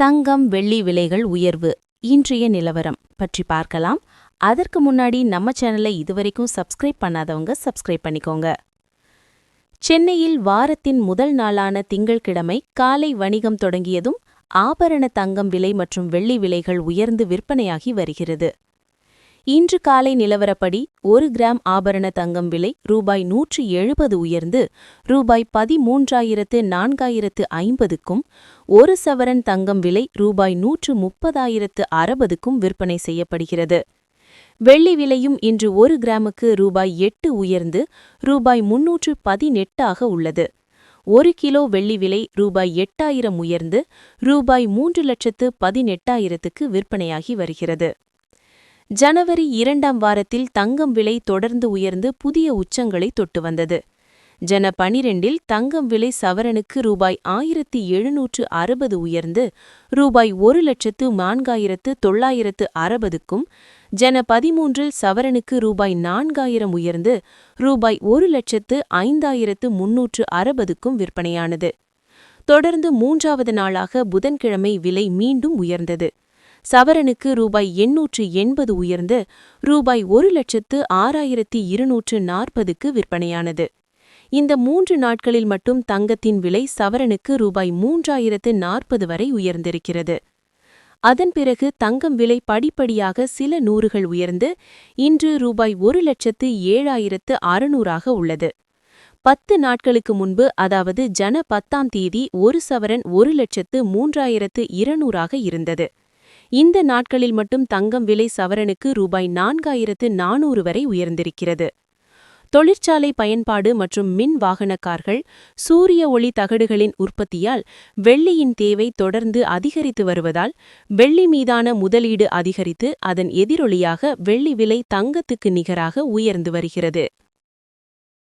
தங்கம் வெள்ளி விலைகள் உயர்வு இன்றைய நிலவரம் பற்றி பார்க்கலாம். அதற்கு முன்னாடி நம்ம சேனலை இதுவரைக்கும் சப்ஸ்கிரைப் பண்ணாதவங்க சப்ஸ்கிரைப் பண்ணிக்கோங்க. சென்னையில் வாரத்தின் முதல் நாளான திங்கள்கிழமை காலை வணிகம் தொடங்கியதும் ஆபரண தங்கம் விலை மற்றும் வெள்ளி விலைகள் உயர்ந்து விற்பனையாகி வருகிறது. இன்று காலை நிலவரப்படி 1 கிராம் ஆபரண தங்கம் விலை ரூபாய் 170 உயர்ந்து ரூபாய் 13,4050க்கும், 1 சவரன் தங்கம் விலை ரூபாய் 130,060க்கும் விற்பனை செய்யப்படுகிறது. வெள்ளி விலையும் இன்று 1 கிராமுக்கு ரூபாய் 8 உயர்ந்து ரூபாய் 318 உள்ளது. 1 கிலோ வெள்ளி விலை ரூபாய் 8000 உயர்ந்து ரூபாய் 3,18,000க்கு விற்பனையாகி வருகிறது. ஜனவரி 2ஆம் வாரத்தில் தங்கம் விலை தொடர்ந்து உயர்ந்து புதிய உச்சங்களை தொட்டு வந்தது. ஜன 12இல் தங்கம் விலை சவரனுக்கு ரூபாய் 1760 உயர்ந்து ரூபாய் 1,04,960க்கும், ஜன 13இல் சவரனுக்கு ரூபாய் 4000 உயர்ந்து ரூபாய் 1,05,360க்கும் விற்பனையானது. தொடர்ந்து 3வது நாளாக புதன்கிழமை விலை மீண்டும் உயர்ந்தது. சவரனுக்கு ரூபாய் 880 உயர்ந்து ரூபாய் 1,06,240க்கு விற்பனையானது. இந்த 3 நாட்களில் மட்டும் தங்கத்தின் விலை சவரனுக்கு ரூபாய் 3,040 வரை உயர்ந்திருக்கிறது. அதன் பிறகு தங்கம் விலை படிப்படியாக சில நூறுகள் உயர்ந்து இன்று ரூபாய் 1,07,600 உள்ளது. 10 நாட்களுக்கு முன்பு, அதாவது ஜன 10ஆம் தேதி 1 சவரன் 1,03,200 இருந்தது. இந்த நாட்களில் மட்டும் தங்கம் விலை சவரனுக்கு ரூபாய் 4,400 வரை உயர்ந்திருக்கிறது. தொழிற்சாலை பயன்பாடு மற்றும் மின் வாகன கார்கள், சூரிய ஒளி தகடுகளின் உற்பத்தியால் வெள்ளியின் தேவை தொடர்ந்து அதிகரித்து வருவதால் வெள்ளி மீதான முதலீடு அதிகரித்து அதன் எதிரொலியாக வெள்ளி விலை தங்கத்துக்கு நிகராக உயர்ந்து வருகிறது.